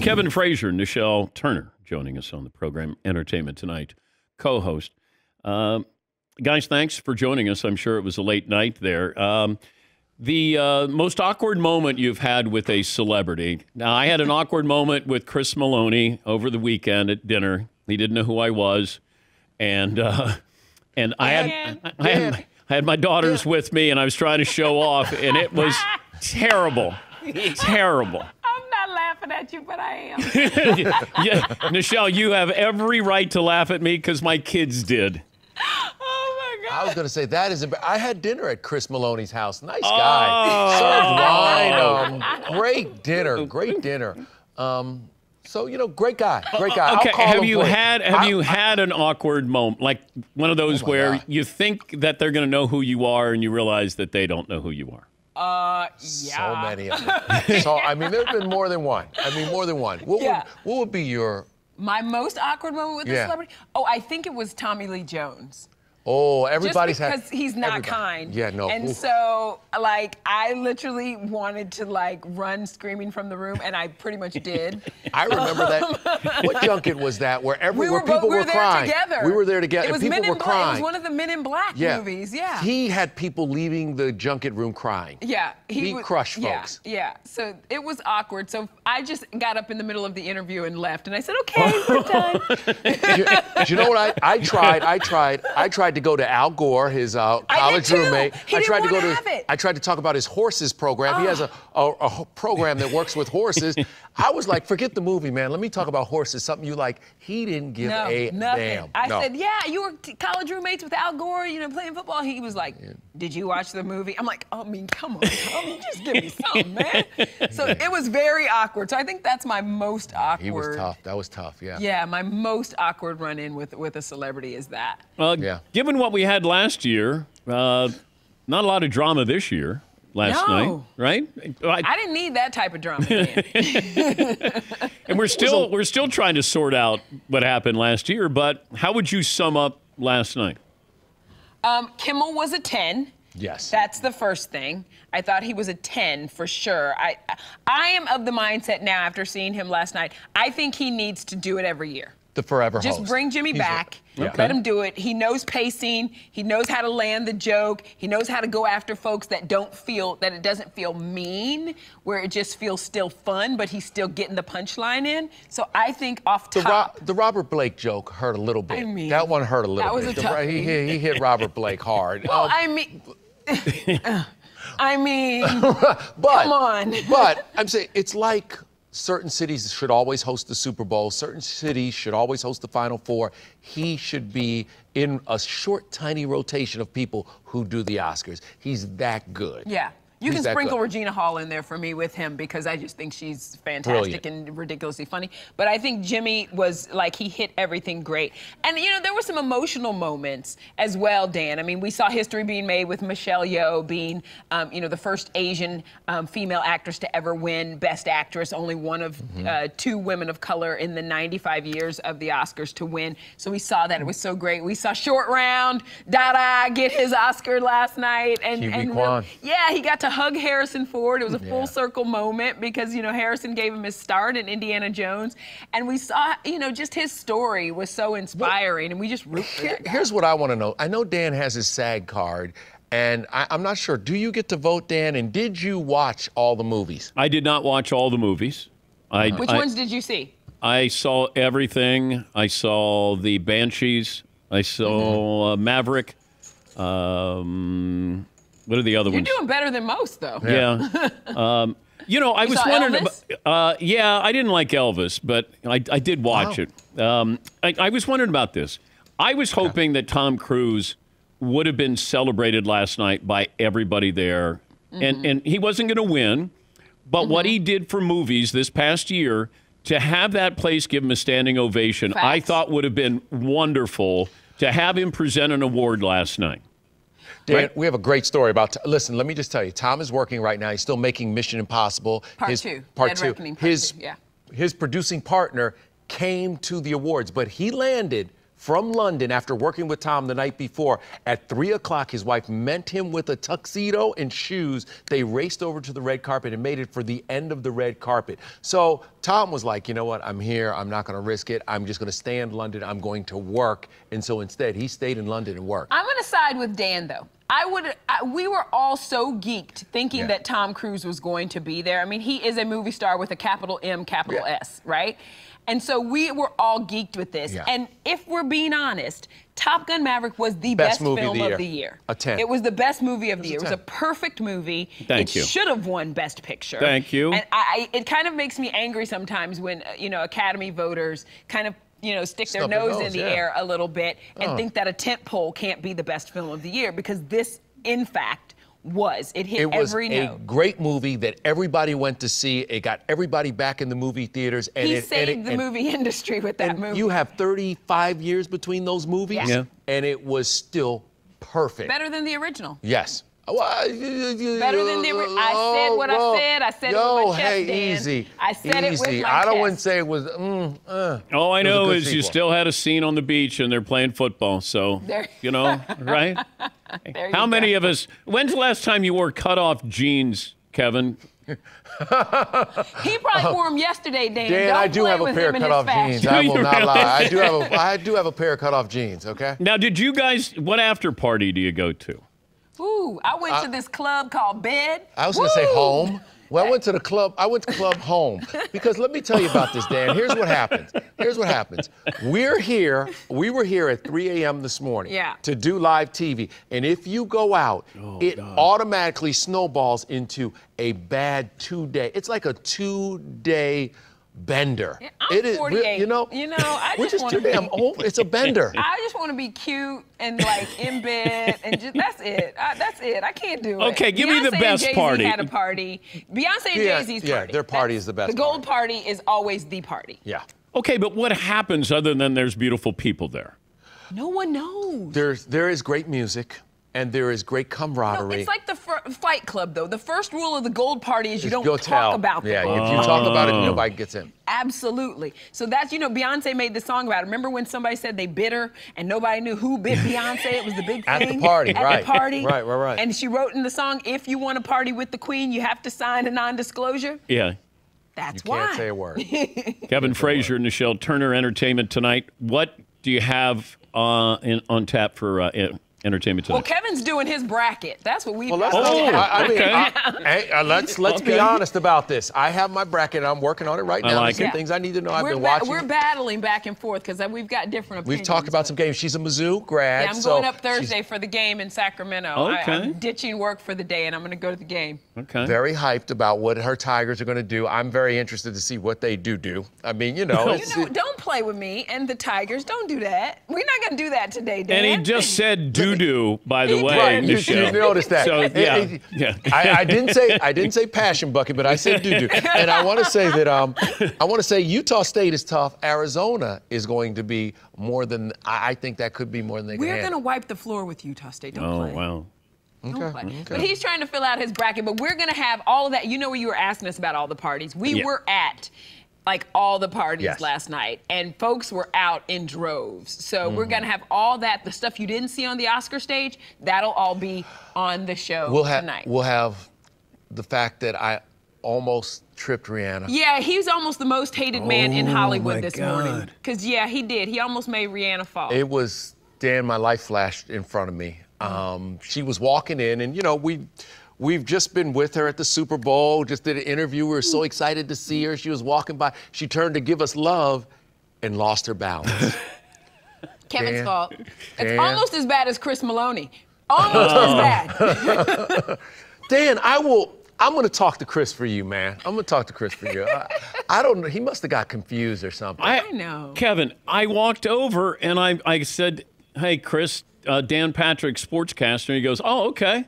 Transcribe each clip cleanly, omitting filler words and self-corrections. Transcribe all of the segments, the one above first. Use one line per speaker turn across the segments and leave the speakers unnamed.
Kevin Frazier Nischelle Turner joining us on the program, Entertainment Tonight co-host. Guys, thanks for joining us. I'm sure it was a late night there. The most awkward moment you've had with a celebrity. Now, I had an awkward moment with Chris Meloni over the weekend at dinner. He didn't know who I was. And I had my daughters with me, and I was trying to show off, and it was terrible. Terrible.
I'm not laughing at you, but I am.
Yeah, Nischelle, you have every right to laugh at me because my kids did.
Oh, my God.
I was going to say, that is I had dinner at Chris Maloney's house. Nice guy. Served wine. Great dinner. Great dinner. So, you know, great guy. Great guy.
Okay, have you had an awkward moment, like one of those where you think that they're going to know who you are and you realize that they don't know who you are?
Yeah.
So many of them. So, I mean, there have been more than one. What would be your...
My most awkward moment with a celebrity? Oh, I think it was Tommy Lee Jones.
Oh, everybody's
just because he's not kind.
Yeah, no.
And so, like, I literally wanted to, like, run screaming from the room, and I pretty much did.
I remember that. What junket was that where people were crying?
Together.
We were there together.
It was
people were crying.
It was one of the Men in Black movies, yeah.
He had people leaving the junket room crying.
Yeah.
He crushed folks.
Yeah. So it was awkward. So I just got up in the middle of the interview and left, and I said, okay, good time.
Do you know what I tried to go to Al Gore, his college roommate.
I
tried to talk about his horses program. He has a program that works with horses. I was like, forget the movie, man. Let me talk about horses, something you like. He didn't give a damn.
I said, yeah, you were college roommates with Al Gore, you know, playing football. He was like, did you watch the movie? I'm like, I mean, come on, Tommy, just give me something, man. So it was very awkward. So I think that's my most awkward.
He was tough. That was tough, yeah.
Yeah, my most awkward run-in with a celebrity is that.
Given what we had last year, not a lot of drama this year. Last night, right?
I didn't need that type of drama, man.
And we're still trying to sort out what happened last year. But how would you sum up last night?
Kimmel was a 10.
Yes.
That's the first thing. I thought he was a 10 for sure. I am of the mindset now after seeing him last night. I think he needs to do it every year.
The forever host.
Just bring Jimmy back. Let him do it. He knows pacing. He knows how to land the joke. He knows how to go after folks that it doesn't feel mean, where it just feels still fun, but he's still getting the punchline in. So I think off top.
The Robert Blake joke hurt a little bit.
I mean,
that one hurt a little bit.
That was a tough one.
He hit Robert Blake hard.
Well, I mean, come on.
But I'm saying it's like certain cities should always host the Super Bowl. Certain cities should always host the Final Four. He should be in a short, tiny rotation of people who do the Oscars. He's that good.
Yeah. You can sprinkle Regina Hall in there for me with him because I just think she's fantastic and ridiculously funny. But I think Jimmy was like, he hit everything great. And, you know, there were some emotional moments as well, Dan. I mean, we saw history being made with Michelle Yeoh being, you know, the first Asian female actress to ever win Best Actress, only one of 2 women of color in the 95 years of the Oscars to win. So we saw that. It was so great. We saw Short Round, Dada get his Oscar last night. And yeah, he got to hug Harrison Ford. It was a full circle moment because, you know, Harrison gave him his start in Indiana Jones. And we saw, you know, just his story was so inspiring. And we just root for that guy.
Here's what I want to know. I know Dan has his SAG card. And I'm not sure. Do you get to vote, Dan? And did you watch all the movies?
I did not watch all the movies.
Which ones did you see?
I saw everything. I saw the Banshees. I saw Maverick. What are the other ones?
You're doing better than most, though.
Yeah. You know, I was wondering about, yeah, I didn't like Elvis, but I did watch it. I was wondering about this. I was hoping that Tom Cruise would have been celebrated last night by everybody there. And he wasn't going to win, but what he did for movies this past year, to have that place give him a standing ovation, I thought would have been wonderful to have him present an award last night.
Dan, we have a great story about. Listen, let me just tell you, Tom is working right now. He's still making Mission Impossible.
Part two. His
producing partner came to the awards, but he landed from London after working with Tom the night before. At 3 o'clock, his wife met him with a tuxedo and shoes. They raced over to the red carpet and made it for the end of the red carpet. So Tom was like, you know what, I'm here, I'm not gonna risk it, I'm just gonna stay in London, I'm going to work. And so instead, he stayed in London and worked.
I'm gonna side with Dan, though. We were all so geeked thinking that Tom Cruise was going to be there. I mean, he is a movie star with a capital M, capital S, right? And so we were all geeked with this.
Yeah.
And if we're being honest, Top Gun Maverick was the best film of the year.
A 10.
It was the best movie of the year. It was a perfect movie.
Thank you.
It should have won Best Picture.
Thank you.
And it kind of makes me angry sometimes when, Academy voters kind of stick their nose in the air a little bit and think that a tentpole can't be the best film of the year, because this, in fact, was. It hit every note.
It was a great movie that everybody went to see. It got everybody back in the movie theaters. And
he saved the movie industry with that movie.
You have 35 years between those movies, and it was still perfect.
Better than the original.
Yes.
Better than the original. I said what I said. I said it with my chest, Dan.
Easy.
I said it with my chest.
I wouldn't say it was.
All I know is you still had a scene on the beach and they're playing football. So, right? How many of us? When's the last time you wore cut-off jeans, Kevin?
He probably wore them yesterday, Dan.
Dan, I do have a pair of cut-off jeans. I will not lie. I do have a pair of cut-off jeans. Okay.
Now, did you guys? What after party do you go to?
Ooh, I went to this club called Bed.
I was going to say Home. Well, I went to Club Home. Because let me tell you about this, Dan. Here's what happens. We were here at 3 a.m. this morning to do live TV. And if you go out, it automatically snowballs into a bad 2-day. It's like a 2-day bender.
Yeah, I'm 48. I
we're just too damn old. It's a bender.
I just want to be cute and like in bed and just that's it. I can't do it.
Okay, give me the best
and
party.
Jay-Z had a party. Beyonce and Jay-Z's party.
Yeah, their party is the best.
The gold party is always the party.
Yeah.
Okay, but what happens other than there's beautiful people there?
No one knows.
There is great music. And there is great camaraderie.
No, it's like the Fight Club, though. The first rule of the gold party is you don't talk about them.
Yeah, if you talk about it, nobody gets in.
Absolutely. So that's, Beyonce made the song about it. Remember when somebody said they bit her and nobody knew who bit Beyonce? It was the big thing.
At the party,
At the party.
Right.
And she wrote in the song, if you want to party with the queen, you have to sign a non-disclosure.
Yeah.
That's why.
You can't say a word.
Kevin Frazier, Nischelle Turner, Entertainment Tonight. What do you have on tap for entertainment tonight?
Well, Kevin's doing his bracket. That's what we've
let's be honest about this. I have my bracket. I'm working on it right now.
There's
some things I need to know. I've been watching.
We're battling back and forth because we've got different opinions.
We've talked about some games. She's a Mizzou grad.
Yeah, I'm going up Thursday for the game in Sacramento.
Okay.
I'm ditching work for the day, and I'm going to go to the game.
Okay.
Very hyped about what her Tigers are going to do. I'm very interested to see what they do. I mean,
don't play with me and the Tigers. Don't do that. We're not going to do that today, Dan.
And he just said doo-doo, by the way.
Right, you noticed that.
So, yeah.
I didn't say passion bucket, but I said doo-doo. And I want to say that Utah State is tough. Arizona is going to be more than I think that could be more than they can handle.
We're going to wipe the floor with Utah State. Don't play.
Oh, wow.
Okay. But he's trying to fill out his bracket, but we're going to have all of that. Where you were asking us about all the parties. We were at all the parties last night, and folks were out in droves. So we're going to have all that, the stuff you didn't see on the Oscar stage, that'll all be on the show tonight.
We'll have the fact that I almost tripped Rihanna.
Yeah, he was almost the most hated man in Hollywood this morning. Because, he did. He almost made Rihanna fall.
It was, Dan, my life flashed in front of me. She was walking in, and, we've just been with her at the Super Bowl, just did an interview. We were so excited to see her. She was walking by. She turned to give us love and lost her balance.
Kevin's fault. It's almost as bad as Chris Meloni. Almost as bad.
Dan, I'm going to talk to Chris for you, man. I'm going to talk to Chris for you. I don't know. He must have got confused or something.
I know.
Kevin, I walked over and I said, hey, Chris, Dan Patrick, sportscaster. He goes, oh, okay.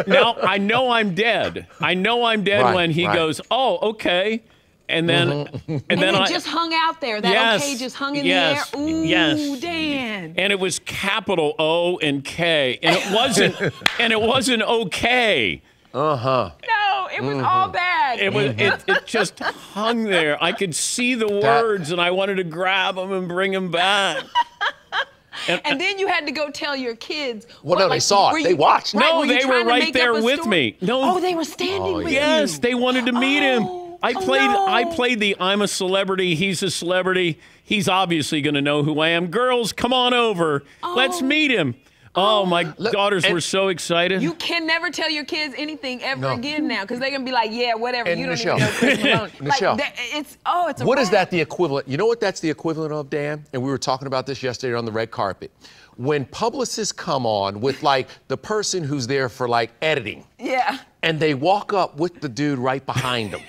Now, I know I'm dead. When he goes, oh, okay. And then, and then
it just hung out there. That okay just hung in the air. Ooh, Dan.
And it was capital O and K. And it wasn't okay.
No, It was all bad.
It just hung there. I could see the words, and I wanted to grab them and bring them back.
And then you had to go tell your kids.
Well, no, they saw it. They watched.
No, they were right there with me. No.
Oh, they were standing with you.
Yes, they wanted to meet him. I played the I'm a celebrity, he's a celebrity. He's obviously going to know who I am. Girls, come on over. Let's meet him. Oh, my daughters were so excited.
You can never tell your kids anything ever again now, because they're going to be like, yeah, whatever. And you don't even know Chris Meloni.
Nischelle,
it's a
what is that the equivalent? You know what that's the equivalent of, Dan? And we were talking about this yesterday on the red carpet. When publicists come on with, like, the person who's there for, like, editing.
Yeah.
And they walk up with the dude right behind them.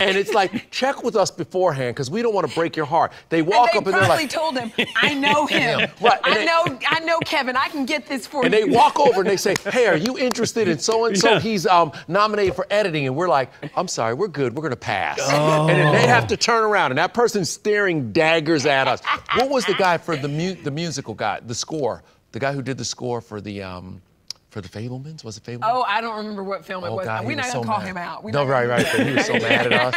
And it's like, check with us beforehand, because we don't want to break your heart. They walk up and they're like,
told him, I know him.
Right,
I know Kevin. I can get this for you.
And they walk over and they say, hey, are you interested in so-and-so?
Yeah.
He's nominated for editing. And we're like, I'm sorry, we're good. We're going to pass. And then they have to turn around, and that person's staring daggers at us. What was the guy for the musical guy, the score? The guy who did the score for the Fabelmans? Was it Fabelmans?
Oh, I don't remember what film it was.
God,
we're not going to call him out.
No, right. But he was so mad at us.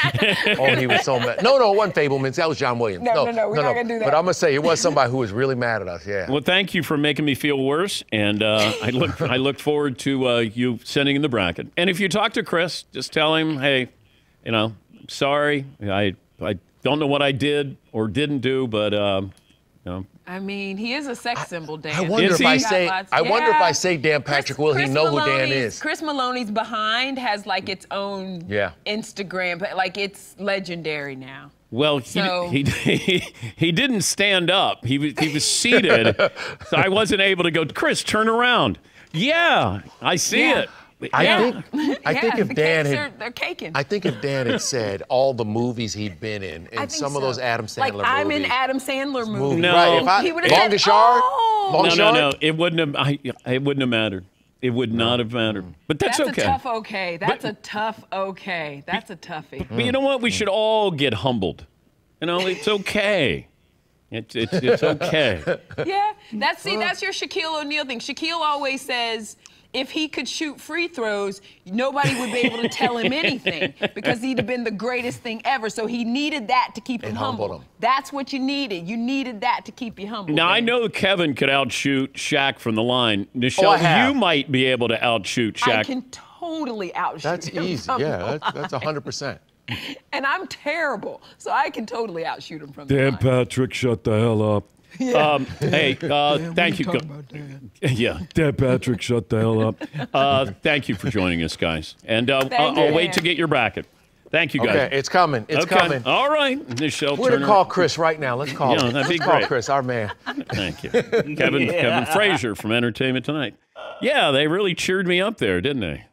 Oh, he was so mad. No, it wasn't Fabelmans. That was John Williams.
No, we're not going to do that.
But I'm going to say, it was somebody who was really mad at us, yeah.
Well, thank you for making me feel worse, and I look forward to you sending in the bracket. And if you talk to Chris, just tell him, hey, I'm sorry. I don't know what I did or didn't do, but
I mean, he is a sex symbol, Dan.
I wonder if I say Dan Patrick, will he know who Dan is?
Chris Meloni's behind has like its own Instagram, but like it's legendary now.
Well, he didn't stand up. He was seated, so I wasn't able to go, Chris, turn around. Yeah, I see it.
I think if Dan had,
they're caking.
I think if Dan had said all the movies he'd been in, and some of those Adam Sandler movies.
I'm in Adam Sandler movies.
No,
right,
he would have said,
No. It wouldn't have mattered. It would not have mattered. But that's okay.
That's a tough okay. That's a tough okay. That's a toughie.
But you know what? We should all get humbled. It's okay. It's okay.
Yeah. That's your Shaquille O'Neal thing. Shaquille always says, if he could shoot free throws, nobody would be able to tell him anything because he'd have been the greatest thing ever. So he needed that to keep him humble. That's what you needed. You needed that to keep you humble.
Now, I know Kevin could outshoot Shaq from the line. Nischelle, you might be able to outshoot Shaq.
I can totally outshoot
That's
him.
Easy. Yeah, that's 100%.
And I'm terrible, so I can totally outshoot him from the line.
Dan Patrick, shut the hell up.
Yeah. Hey, thank you. Yeah,
Dan Patrick, shut the hell up.
Thank you for joining us, guys. And I'll wait to get your bracket. Thank you, guys.
Okay, it's coming. It's coming.
All right, Nischelle Turner.
We're going to call Chris right now. Let's call him.
That'd be
Let's
great.
call Chris, our man.
Thank you. Kevin Frazier from Entertainment Tonight. Yeah, they really cheered me up there, didn't they?